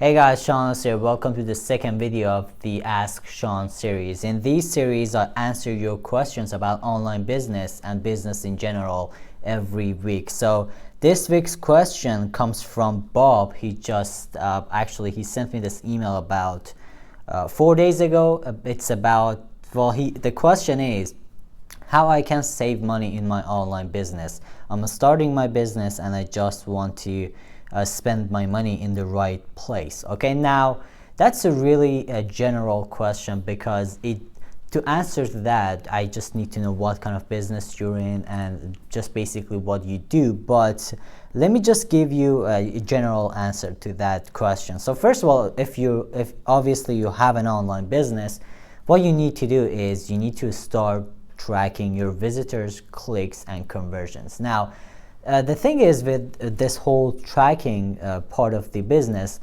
Hey guys, Sean here. Welcome to the second video of the Ask Sean series. In this series, I answer your questions about online business and business in general every week. So this week's question comes from Bob. He just he sent me this email about 4 days ago. It's about the question is how I can save money in my online business. I'm starting my business and I just want to spend my money in the right place. Okay, now that's a really general question because to answer that I just need to know what kind of business you're in and just basically what you do. But let me just give you a general answer to that question. So first of all, if obviously you have an online business, what you need to do is you need to start tracking your visitors, clicks, and conversions. Now, the thing is with this whole tracking part of the business,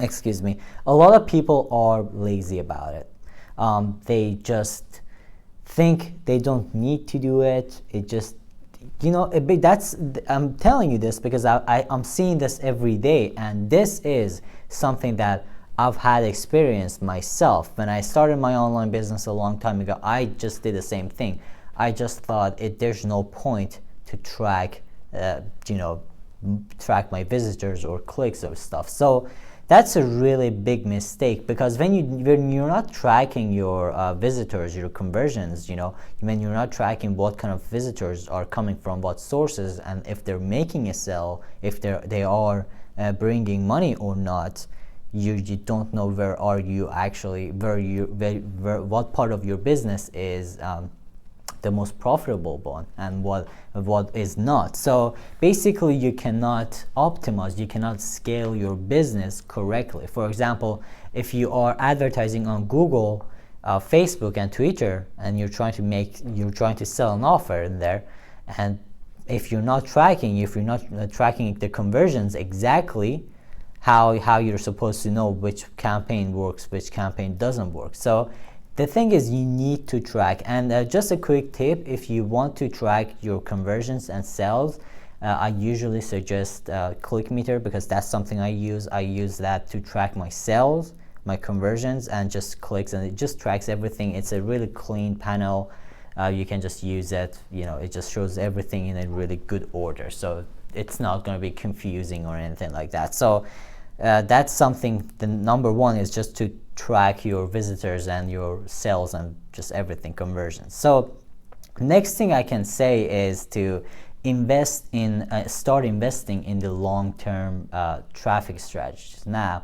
excuse me, a lot of people are lazy about it. They just think they don't need to do it. It just, I'm telling you this because I'm seeing this every day, and this is something that I've had experienced myself. When I started my online business a long time ago, I just did the same thing. I just thought there's no point to track my visitors or clicks or stuff. So that's a really big mistake, because when you're not tracking your visitors, your conversions, when you're not tracking what kind of visitors are coming from what sources, and if they're making a sale, if they are bringing money or not, you don't know what part of your business is the most profitable one and what is not. So basically you cannot optimize, you cannot scale your business correctly. For example, if you are advertising on Google, Facebook, and Twitter, and you're trying to sell an offer in there, and if you're not tracking the conversions exactly, how you're supposed to know which campaign works, which campaign doesn't work. So the thing is, you need to track. And just a quick tip, if you want to track your conversions and sales, I usually suggest ClickMeter, because that's something I use. I use that to track my sales, my conversions, and just clicks, and it just tracks everything. It's a really clean panel. You can just use it. It just shows everything in a really good order. So it's not going to be confusing or anything like that. So that's something. The number one is just to track your visitors and your sales and just everything, conversions. So next thing I can say is to start investing in the long-term traffic strategies. Now,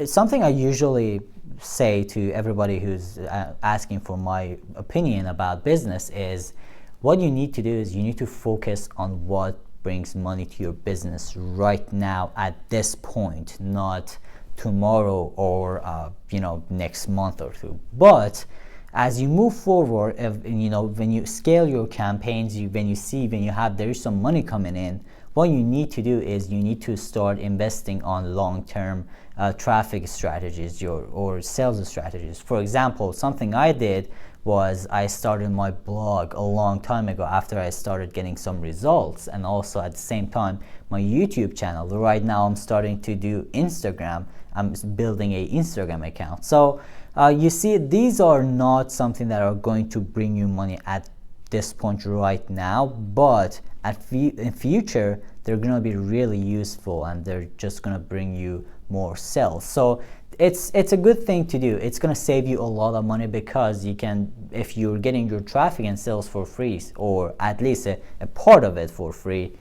something I usually say to everybody who's asking for my opinion about business is, what you need to do is you need to focus on what brings money to your business right now at this point, not tomorrow or next month or two. But as you move forward, when you scale your campaigns, when there is some money coming in, what you need to do is you need to start investing on long-term traffic strategies or sales strategies. For example, something I did was I started my blog a long time ago after I started getting some results, and also at the same time my YouTube channel. Right now I'm starting to do Instagram. I'm building an Instagram account. So you see, these are not something that are going to bring you money at this point right now, but in future they're going to be really useful, and they're just going to bring you more sales. So it's a good thing to do. It's going to save you a lot of money, because if you're getting your traffic and sales for free, or at least a part of it for free,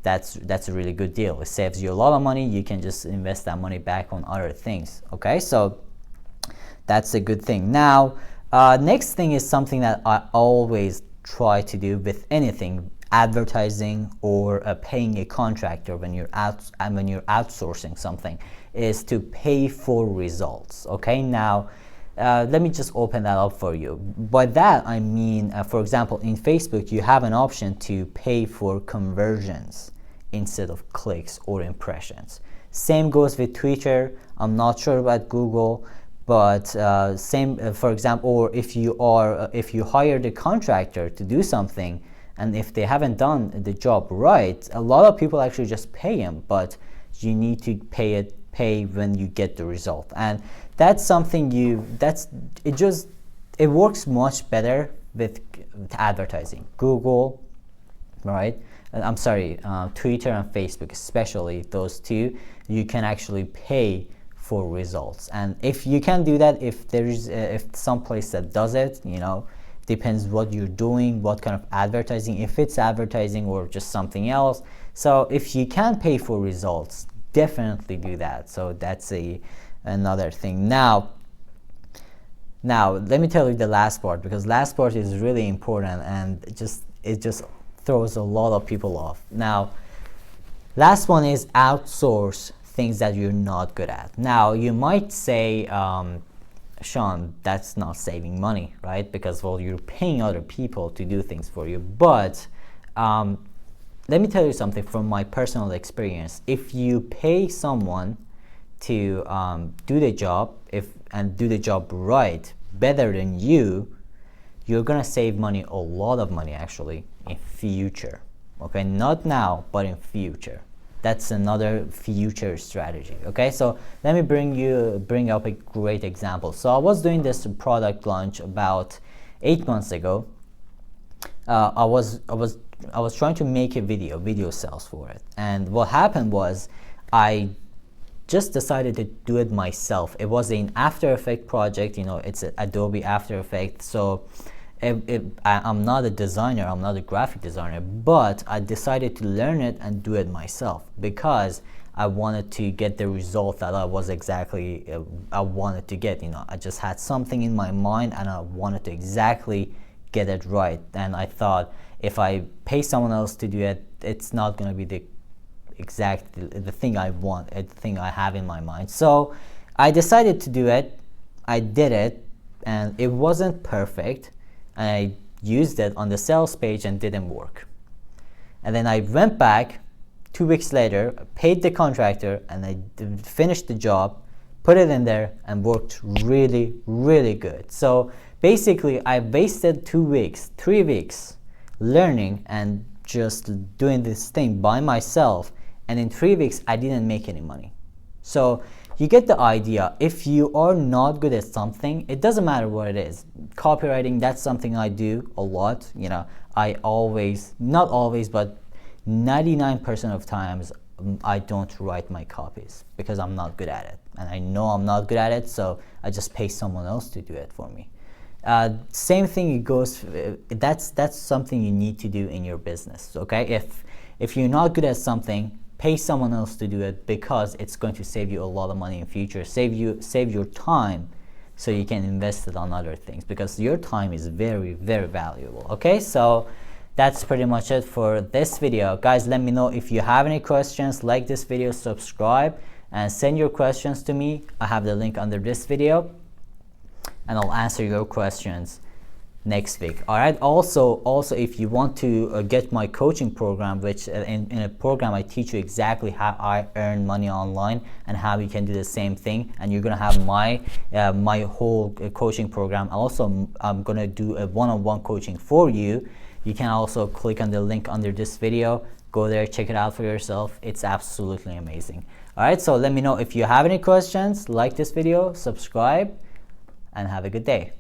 that's a really good deal. It saves you a lot of money. You can just invest that money back on other things. Okay, so that's a good thing. Now, next thing is something that I always try to do with anything, advertising or paying a contractor when you're outsourcing something, is to pay for results. Okay, now let me just open that up for you. By that I mean, for example, in Facebook you have an option to pay for conversions instead of clicks or impressions. Same goes with Twitter. I'm not sure about Google, but for example, or if you hired a contractor to do something, and if they haven't done the job right, a lot of people actually just pay them, but you need to pay when you get the result. And that's something it works much better with advertising. Google, right? I'm sorry, Twitter and Facebook, especially those two, you can actually pay for results. And if you can do that, if there is if some place that does it, depends what you're doing, what kind of advertising, if it's advertising or just something else. So if you can pay for results, definitely do that. So that's another thing. Now let me tell you the last part, because last part is really important, and it just throws a lot of people off. Now, last one is outsource things that you're not good at. Now, you might say, Sean, that's not saving money, right? Because, well, you're paying other people to do things for you. But let me tell you something from my personal experience. If you pay someone to do the job, and do the job right, better than you're gonna save money, a lot of money actually, in future. Okay, not now, but in future. That's another future strategy. Okay, so let me bring up a great example. So I was doing this product launch about 8 months ago. I was trying to make a video sales for it, and what happened was I just decided to do it myself. It was an After Effects project, it's an Adobe After Effects. So I'm not a designer, I'm not a graphic designer, but I decided to learn it and do it myself because I wanted to get the result that I wanted to get. I just had something in my mind and I wanted to exactly get it right. And I thought if I pay someone else to do it, it's not going to be the thing I want, the thing I have in my mind. So I decided to do it. I did it, and it wasn't perfect. And I used it on the sales page and didn't work. And then I went back 2 weeks later, paid the contractor, and I finished the job, put it in there, and worked really, really good. So basically, I wasted 2 weeks, 3 weeks learning and just doing this thing by myself. And in 3 weeks, I didn't make any money. So you get the idea. If you are not good at something, it doesn't matter what it is. Copywriting, that's something I do a lot. I always, not always, but 99% of times, I don't write my copies because I'm not good at it. And I know I'm not good at it, so I just pay someone else to do it for me. Same thing, it goes, that's something you need to do in your business, okay? If you're not good at something, pay someone else to do it because it's going to save you a lot of money in future, save your time, so you can invest it on other things, because your time is very, very valuable. Okay, so that's pretty much it for this video. Guys, let me know if you have any questions. Like this video, subscribe, and send your questions to me. I have the link under this video, and I'll answer your questions next week. All right, also if you want to get my coaching program, which in a program I teach you exactly how I earn money online and how you can do the same thing, and you're gonna have my whole coaching program. Also, I'm gonna do a one-on-one coaching for you. You can also click on the link under this video, go there, check it out for yourself. It's absolutely amazing. All right, so let me know if you have any questions. Like this video, subscribe, and have a good day.